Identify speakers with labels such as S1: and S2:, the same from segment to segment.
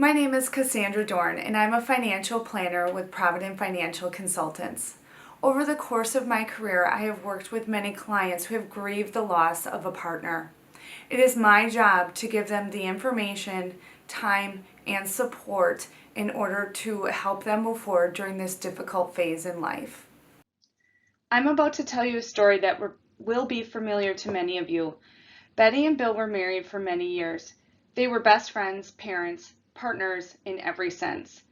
S1: My name is Cassandra Dorn, and I'm a financial planner with Provident Financial Consultants. Over the course of my career, I have worked with many clients who have grieved the loss of a partner. It is my job to give them the information, time, and support in order to help them move forward during this difficult phase in life.
S2: I'm about to tell you a story that will be familiar to many of you. Betty and Bill were married for many years. They were best friends, parents, partners in every sense.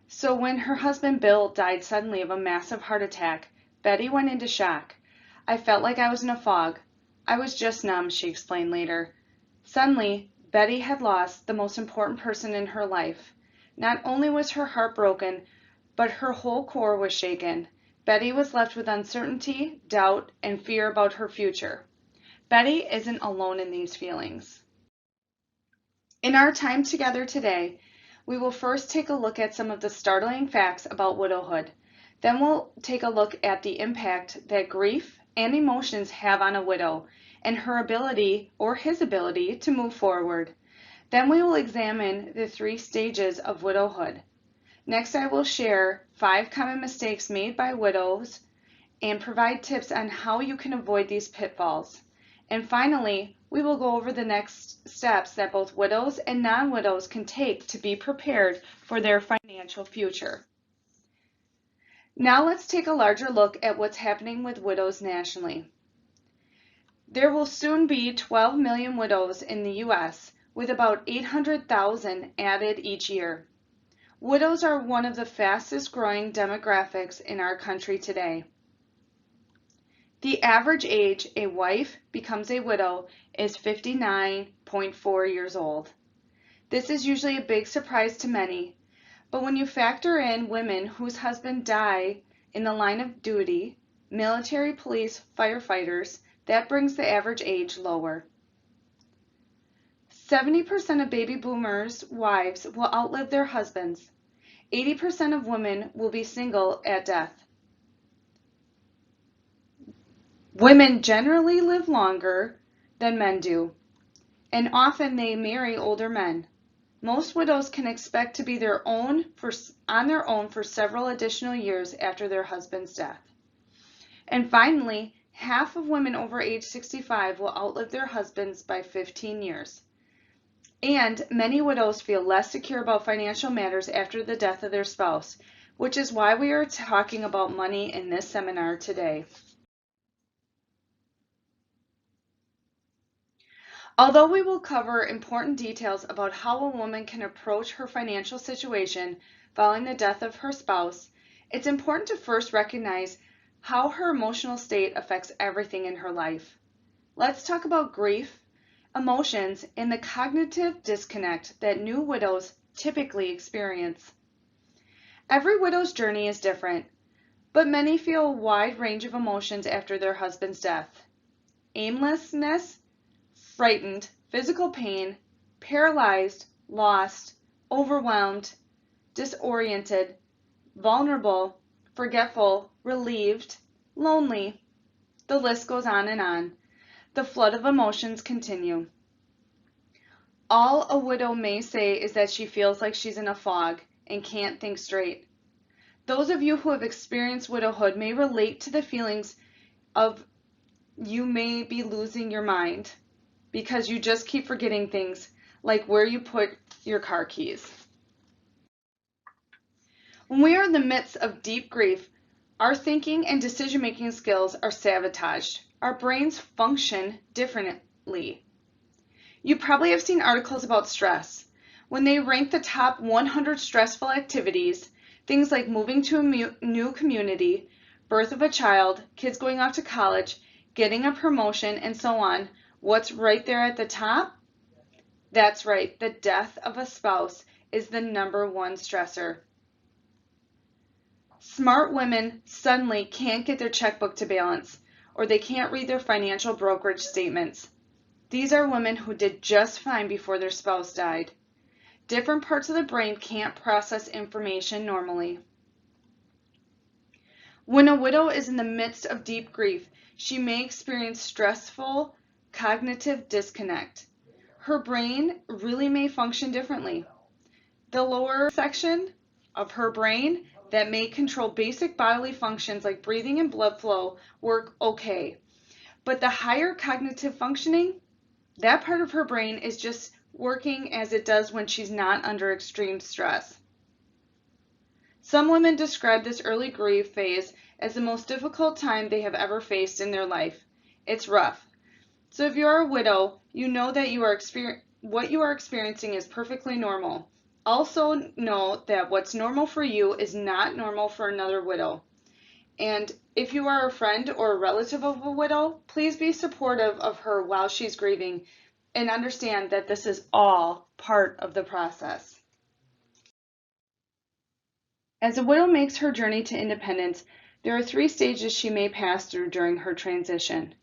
S2: So when her husband Bill died suddenly of a massive heart attack, Betty went into shock. I felt like I was in a fog. I was just numb, she explained later. Suddenly, Betty had lost the most important person in her life. Not only was her heart broken, but her whole core was shaken. Betty was left with uncertainty, doubt, and fear about her future. Betty isn't alone in these feelings. In our time together today, we will first take a look at some of the startling facts about widowhood. Then we'll take a look at the impact that grief and emotions have on a widow and her ability or his ability to move forward. Then we will examine the 3 stages of widowhood. Next, I will share 5 common mistakes made by widows and provide tips on how you can avoid these pitfalls. And finally, we will go over the next steps that both widows and non-widows can take to be prepared for their financial future. Now let's take a larger look at what's happening with widows nationally. There will soon be 12 million widows in the U.S., with about 800,000 added each year. Widows are one of the fastest growing demographics in our country today. The average age a wife becomes a widow is 59.4 years old. This is usually a big surprise to many, but when you factor in women whose husbands die in the line of duty, military, police, firefighters, that brings the average age lower. 70% of baby boomers' wives will outlive their husbands. 80% of women will be single at death. Women generally live longer than men do, and often they marry older men. Most widows can expect to be on their own for several additional years after their husband's death. And finally, half of women over age 65 will outlive their husbands by 15 years. And many widows feel less secure about financial matters after the death of their spouse, which is why we are talking about money in this seminar today. Although we will cover important details about how a woman can approach her financial situation following the death of her spouse, it's important to first recognize how her emotional state affects everything in her life. Let's talk about grief, emotions, and the cognitive disconnect that new widows typically experience. Every widow's journey is different, but many feel a wide range of emotions after their husband's death. Aimlessness, frightened, physical pain, paralyzed, lost, overwhelmed, disoriented, vulnerable, forgetful, relieved, lonely. The list goes on and on. The flood of emotions continue. All a widow may say is that she feels like she's in a fog and can't think straight. Those of you who have experienced widowhood may relate to the feelings of you may be losing your mind because you just keep forgetting things like where you put your car keys. When we are in the midst of deep grief, our thinking and decision-making skills are sabotaged. Our brains function differently. You probably have seen articles about stress. When they rank the top 100 stressful activities, things like moving to a new community, birth of a child, kids going off to college, getting a promotion, and so on, what's right there at the top? That's right, the death of a spouse is the number 1 stressor. Smart women suddenly can't get their checkbook to balance, or they can't read their financial brokerage statements. These are women who did just fine before their spouse died. Different parts of the brain can't process information normally. When a widow is in the midst of deep grief, she may experience stressful cognitive disconnect. Her brain really may function differently. The lower section of her brain that may control basic bodily functions like breathing and blood flow work okay. But the higher cognitive functioning, that part of her brain is just working as it does when she's not under extreme stress. Some women describe this early grief phase as the most difficult time they have ever faced in their life. It's rough. So if you are a widow, you know that what you are experiencing is perfectly normal. Also know that what's normal for you is not normal for another widow. And if you are a friend or a relative of a widow, please be supportive of her while she's grieving and understand that this is all part of the process. As a widow makes her journey to independence, there are 3 stages she may pass through during her transition.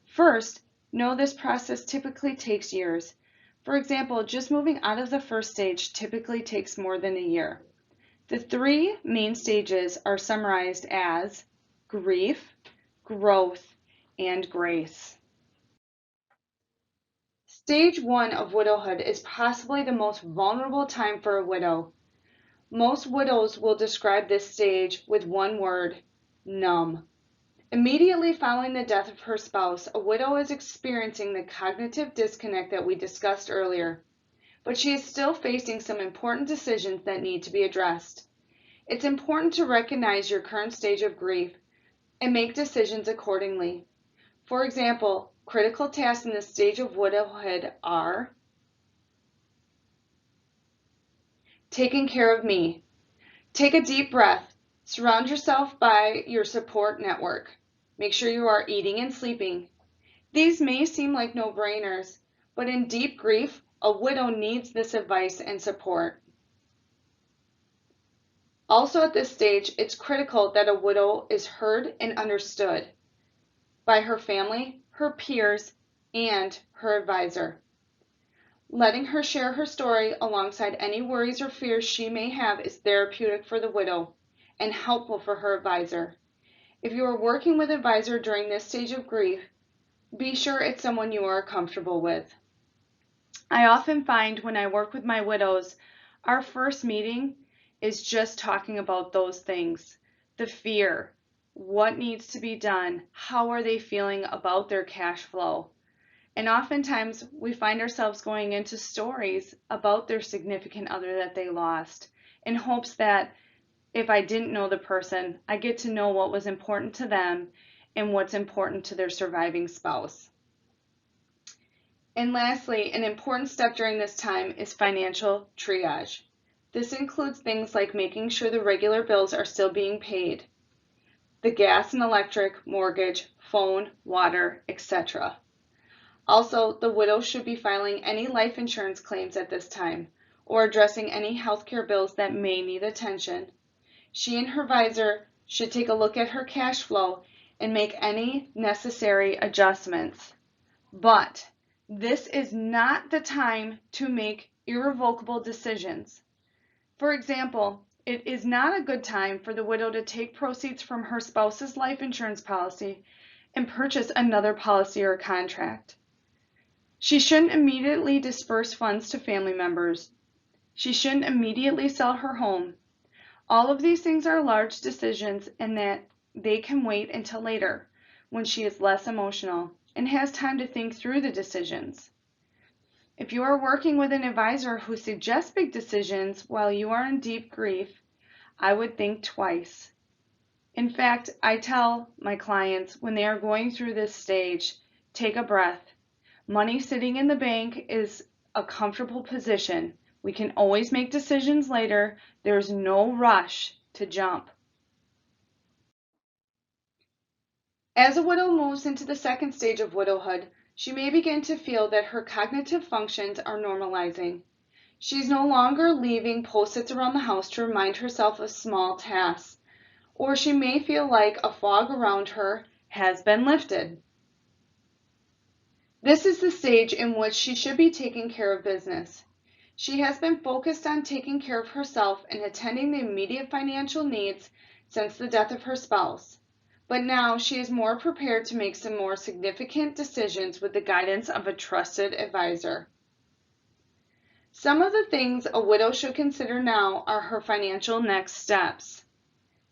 S2: First, know this process typically takes years. For example, just moving out of the first stage typically takes more than a year. The 3 main stages are summarized as grief, growth, and grace. Stage 1 of widowhood is possibly the most vulnerable time for a widow. Most widows will describe this stage with one word: numb. Immediately following the death of her spouse, a widow is experiencing the cognitive disconnect that we discussed earlier, but she is still facing some important decisions that need to be addressed. It's important to recognize your current stage of grief and make decisions accordingly. For example, critical tasks in this stage of widowhood are taking care of me. Take a deep breath. Surround yourself by your support network. Make sure you are eating and sleeping. These may seem like no-brainers, but in deep grief, a widow needs this advice and support. Also at this stage, it's critical that a widow is heard and understood by her family, her peers, and her advisor. Letting her share her story alongside any worries or fears she may have is therapeutic for the widow and helpful for her advisor. If you are working with an advisor during this stage of grief, be sure it's someone you are comfortable with. I often find when I work with my widows, our first meeting is just talking about those things. The fear, what needs to be done, how are they feeling about their cash flow. And oftentimes we find ourselves going into stories about their significant other that they lost in hopes that if I didn't know the person, I get to know what was important to them and what's important to their surviving spouse. And lastly, an important step during this time is financial triage. This includes things like making sure the regular bills are still being paid, the gas and electric, mortgage, phone, water, etc. Also, the widow should be filing any life insurance claims at this time or addressing any healthcare bills that may need attention. She and her advisor should take a look at her cash flow and make any necessary adjustments. But this is not the time to make irrevocable decisions. For example, it is not a good time for the widow to take proceeds from her spouse's life insurance policy and purchase another policy or contract. She shouldn't immediately disperse funds to family members. She shouldn't immediately sell her home. All of these things are large decisions and that they can wait until later when she is less emotional and has time to think through the decisions. If you are working with an advisor who suggests big decisions while you are in deep grief, I would think twice. In fact, I tell my clients when they are going through this stage, take a breath. Money sitting in the bank is a comfortable position. We can always make decisions later. There's no rush to jump. As a widow moves into the second stage of widowhood, she may begin to feel that her cognitive functions are normalizing. She's no longer leaving post-its around the house to remind herself of small tasks, or she may feel like a fog around her has been lifted. This is the stage in which she should be taking care of business. She has been focused on taking care of herself and attending the immediate financial needs since the death of her spouse. But now she is more prepared to make some more significant decisions with the guidance of a trusted advisor. Some of the things a widow should consider now are her financial next steps.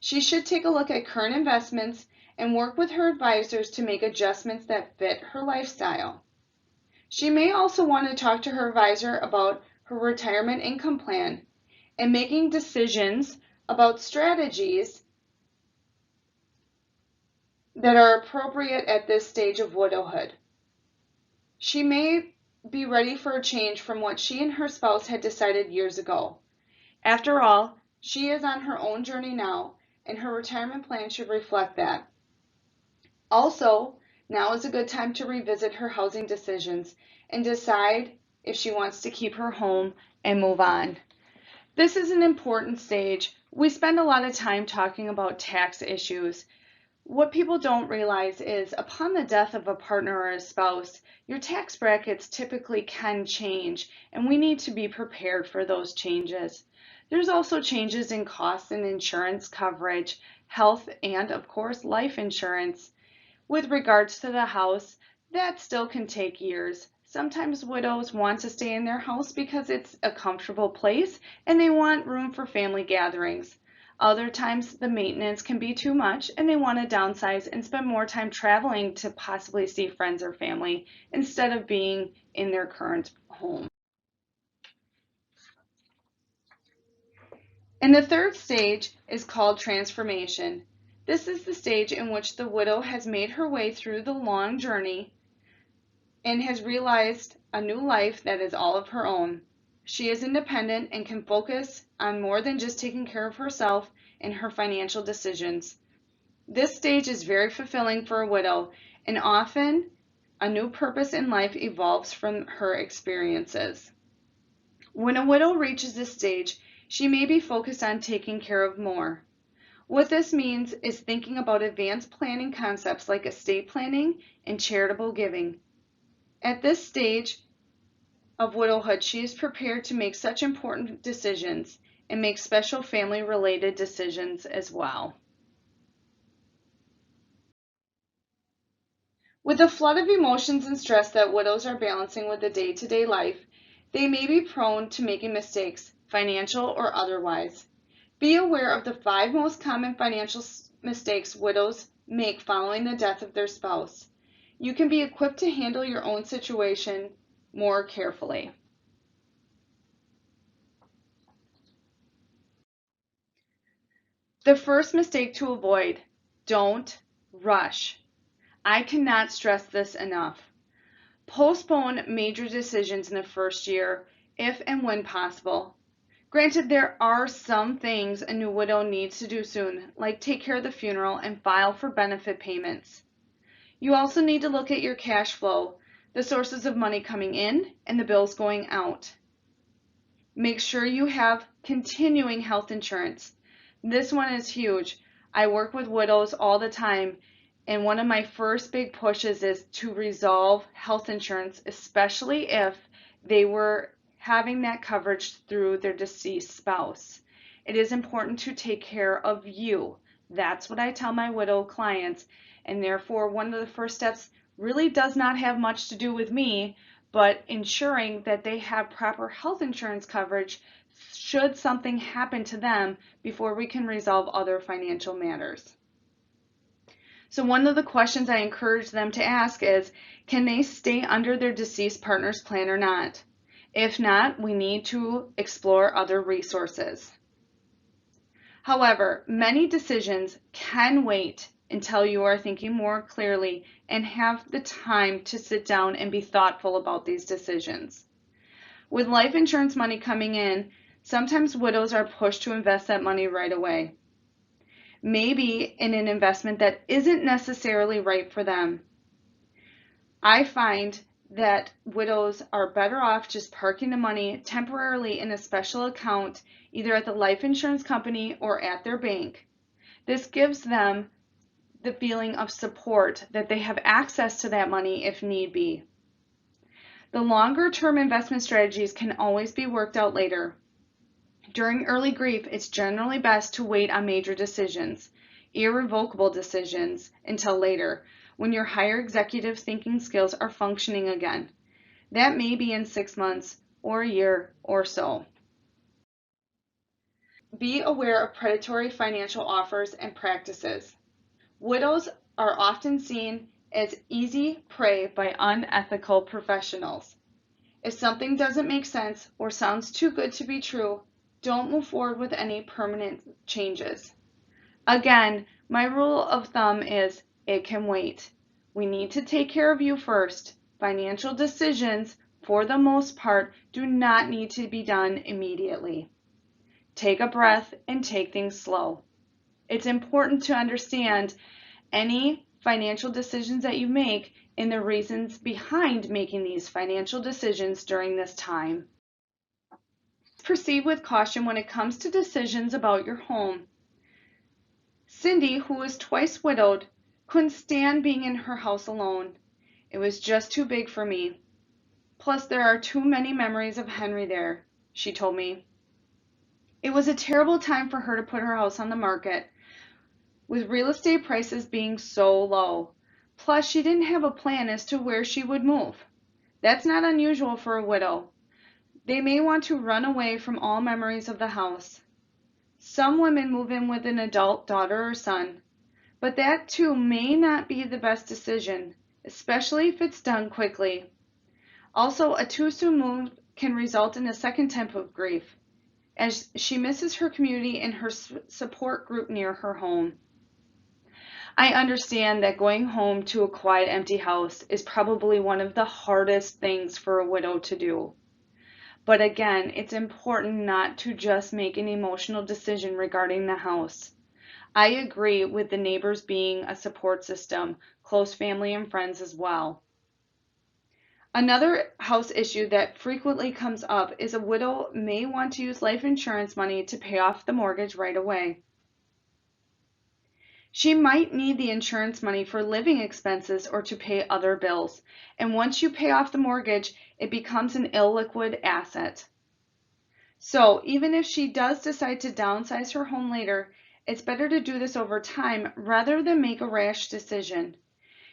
S2: She should take a look at current investments and work with her advisors to make adjustments that fit her lifestyle. She may also want to talk to her advisor about her retirement income plan and making decisions about strategies that are appropriate at this stage of widowhood. She may be ready for a change from what she and her spouse had decided years ago. After all, she is on her own journey now, and her retirement plan should reflect that. Also, now is a good time to revisit her housing decisions and decide if she wants to keep her home and move on. This is an important stage. We spend a lot of time talking about tax issues. What people don't realize is upon the death of a partner or a spouse, your tax brackets typically can change, and we need to be prepared for those changes. There's also changes in costs and insurance coverage, health, and of course, life insurance. With regards to the house, that still can take years. Sometimes widows want to stay in their house because it's a comfortable place and they want room for family gatherings. Other times the maintenance can be too much and they want to downsize and spend more time traveling to possibly see friends or family instead of being in their current home. And the third stage is called transformation. This is the stage in which the widow has made her way through the long journey and has realized a new life that is all of her own. She is independent and can focus on more than just taking care of herself and her financial decisions. This stage is very fulfilling for a widow, and often a new purpose in life evolves from her experiences. When a widow reaches this stage, she may be focused on taking care of more. What this means is thinking about advanced planning concepts like estate planning and charitable giving. At this stage of widowhood, she is prepared to make such important decisions and make special family-related decisions as well. With the flood of emotions and stress that widows are balancing with the day-to-day life, they may be prone to making mistakes, financial or otherwise. Be aware of the 5 most common financial mistakes widows make following the death of their spouse. You can be equipped to handle your own situation more carefully. The first mistake to avoid: don't rush. I cannot stress this enough. Postpone major decisions in the first year if and when possible. Granted, there are some things a new widow needs to do soon, like take care of the funeral and file for benefit payments. You also need to look at your cash flow, the sources of money coming in and the bills going out. Make sure you have continuing health insurance. This one is huge. I work with widows all the time, and one of my first big pushes is to resolve health insurance, especially if they were having that coverage through their deceased spouse. It is important to take care of you. That's what I tell my widow clients, and therefore one of the first steps really does not have much to do with me, but ensuring that they have proper health insurance coverage should something happen to them before we can resolve other financial matters. So one of the questions I encourage them to ask is, can they stay under their deceased partner's plan or not? If not, we need to explore other resources. However, many decisions can wait until you are thinking more clearly and have the time to sit down and be thoughtful about these decisions. With life insurance money coming in, sometimes widows are pushed to invest that money right away. Maybe in an investment that isn't necessarily right for them. I find that widows are better off just parking the money temporarily in a special account, either at the life insurance company or at their bank. This gives them the feeling of support that they have access to that money if need be. The longer-term investment strategies can always be worked out later. During early grief, it's generally best to wait on major decisions, irrevocable decisions, until later, when your higher executive thinking skills are functioning again. That may be in 6 months or a year or so. Be aware of predatory financial offers and practices. Widows are often seen as easy prey by unethical professionals. If something doesn't make sense or sounds too good to be true, don't move forward with any permanent changes. Again, my rule of thumb is it can wait. We need to take care of you first. Financial decisions, for the most part, do not need to be done immediately. Take a breath and take things slow. It's important to understand any financial decisions that you make and the reasons behind making these financial decisions during this time. Proceed with caution when it comes to decisions about your home. Cindy, who was twice widowed, couldn't stand being in her house alone. It was just too big for me. Plus, there are too many memories of Henry there, she told me. It was a terrible time for her to put her house on the market, with real estate prices being so low. Plus, she didn't have a plan as to where she would move. That's not unusual for a widow. They may want to run away from all memories of the house. Some women move in with an adult daughter or son, but that too may not be the best decision, especially if it's done quickly. Also, a too soon move can result in a second type of grief, as she misses her community and her support group near her home. I understand that going home to a quiet, empty house is probably one of the hardest things for a widow to do. But again, it's important not to just make an emotional decision regarding the house. I agree with the neighbors being a support system, close family and friends as well. Another house issue that frequently comes up is a widow may want to use life insurance money to pay off the mortgage right away. She might need the insurance money for living expenses or to pay other bills, and once you pay off the mortgage, it becomes an illiquid asset. So even if she does decide to downsize her home later, it's better to do this over time rather than make a rash decision.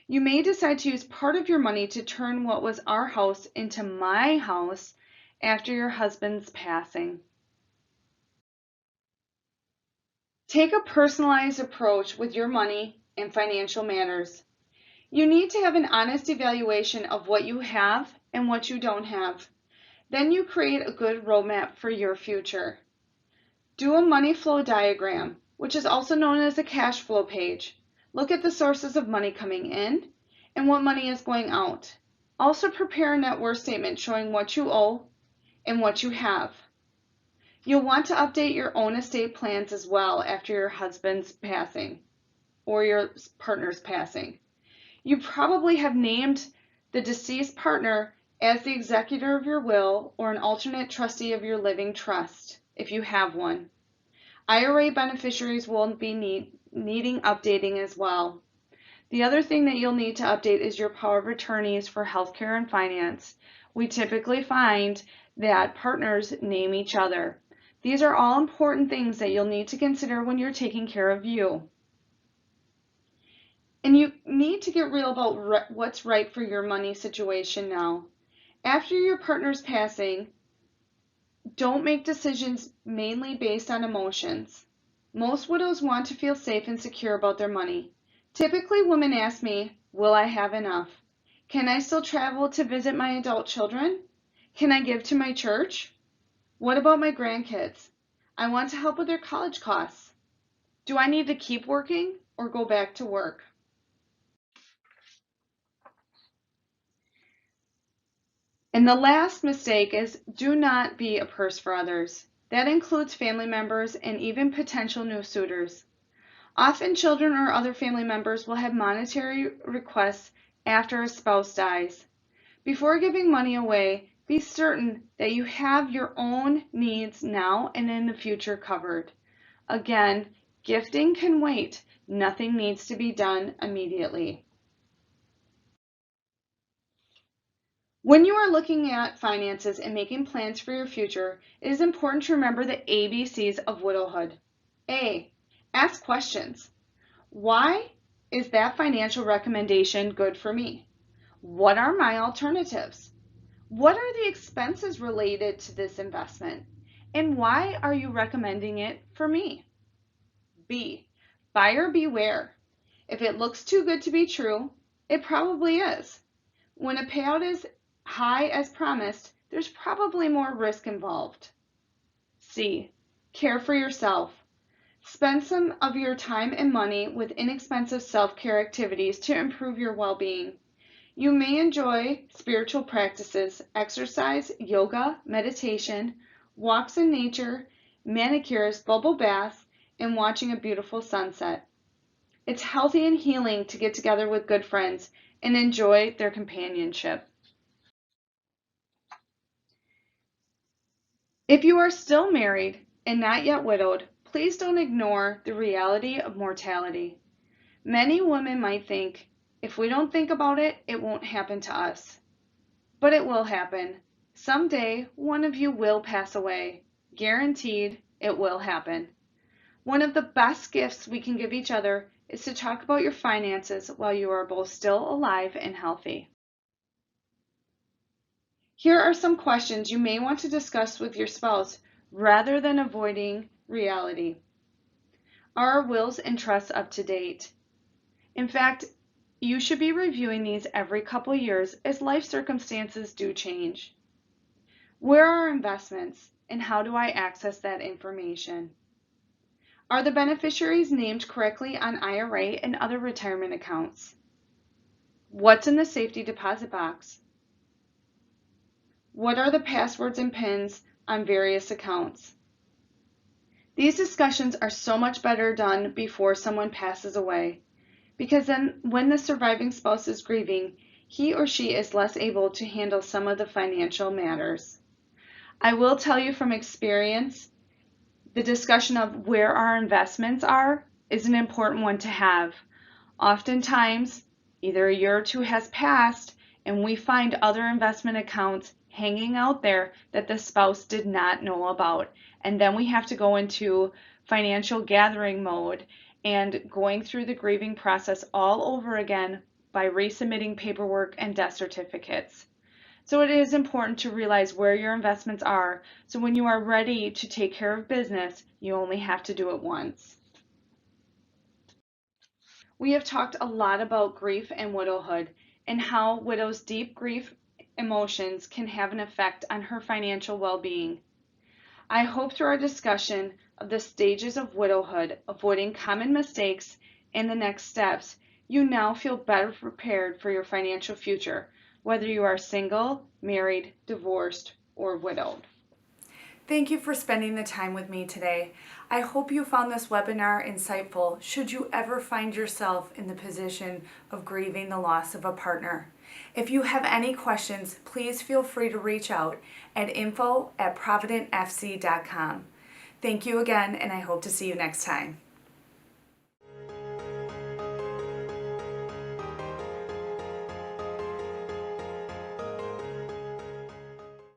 S2: You may decide to use part of your money to turn what was our house into my house after your husband's passing. Take a personalized approach with your money and financial matters. You need to have an honest evaluation of what you have and what you don't have. Then you create a good roadmap for your future. Do a money flow diagram, which is also known as a cash flow page. Look at the sources of money coming in and what money is going out. Also prepare a net worth statement showing what you owe and what you have. You'll want to update your own estate plans as well after your husband's passing or your partner's passing. You probably have named the deceased partner as the executor of your will or an alternate trustee of your living trust, if you have one. IRA beneficiaries will be needing updating as well. The other thing that you'll need to update is your power of attorneys for healthcare and finance. We typically find that partners name each other. These are all important things that you'll need to consider when you're taking care of you. And you need to get real about what's right for your money situation now. After your partner's passing, don't make decisions mainly based on emotions. Most widows want to feel safe and secure about their money. Typically, women ask me, will I have enough? Can I still travel to visit my adult children? Can I give to my church? What about my grandkids? I want to help with their college costs. Do I need to keep working or go back to work? And the last mistake is do not be a purse for others. That includes family members and even potential new suitors. Often children or other family members will have monetary requests after a spouse dies. Before giving money away, be certain that you have your own needs now and in the future covered. Again, gifting can wait. Nothing needs to be done immediately. When you are looking at finances and making plans for your future, it is important to remember the ABCs of widowhood. A. Ask questions. Why is that financial recommendation good for me? What are my alternatives? What are the expenses related to this investment? And why are you recommending it for me? B. Buyer beware. If it looks too good to be true, it probably is. When a payout is high as promised, there's probably more risk involved. C. Care for yourself. Spend some of your time and money with inexpensive self-care activities to improve your well-being. You may enjoy spiritual practices, exercise, yoga, meditation, walks in nature, manicures, bubble baths, and watching a beautiful sunset. It's healthy and healing to get together with good friends and enjoy their companionship. If you are still married and not yet widowed, please don't ignore the reality of mortality. Many women might think, if we don't think about it, it won't happen to us. But it will happen. Someday, one of you will pass away. Guaranteed, it will happen. One of the best gifts we can give each other is to talk about your finances while you are both still alive and healthy. Here are some questions you may want to discuss with your spouse rather than avoiding reality. Are our wills and trusts up to date? In fact, you should be reviewing these every couple years as life circumstances do change. Where are our investments and how do I access that information? Are the beneficiaries named correctly on IRA and other retirement accounts? What's in the safety deposit box? What are the passwords and PINs on various accounts? These discussions are so much better done before someone passes away, because then when the surviving spouse is grieving, he or she is less able to handle some of the financial matters. I will tell you from experience, the discussion of where our investments are is an important one to have. Oftentimes, either a year or two has passed and we find other investment accounts hanging out there that the spouse did not know about. And then we have to go into financial gathering mode and going through the grieving process all over again by resubmitting paperwork and death certificates. So it is important to realize where your investments are, so when you are ready to take care of business, you only have to do it once. We have talked a lot about grief and widowhood and how widows' deep grief emotions can have an effect on her financial well-being. I hope through our discussion of the stages of widowhood, avoiding common mistakes, and the next steps, you now feel better prepared for your financial future, whether you are single, married, divorced, or widowed.
S1: Thank you for spending the time with me today. I hope you found this webinar insightful should you ever find yourself in the position of grieving the loss of a partner. If you have any questions, please feel free to reach out at info@providentfc.com. Thank you again, and I hope to see you next time.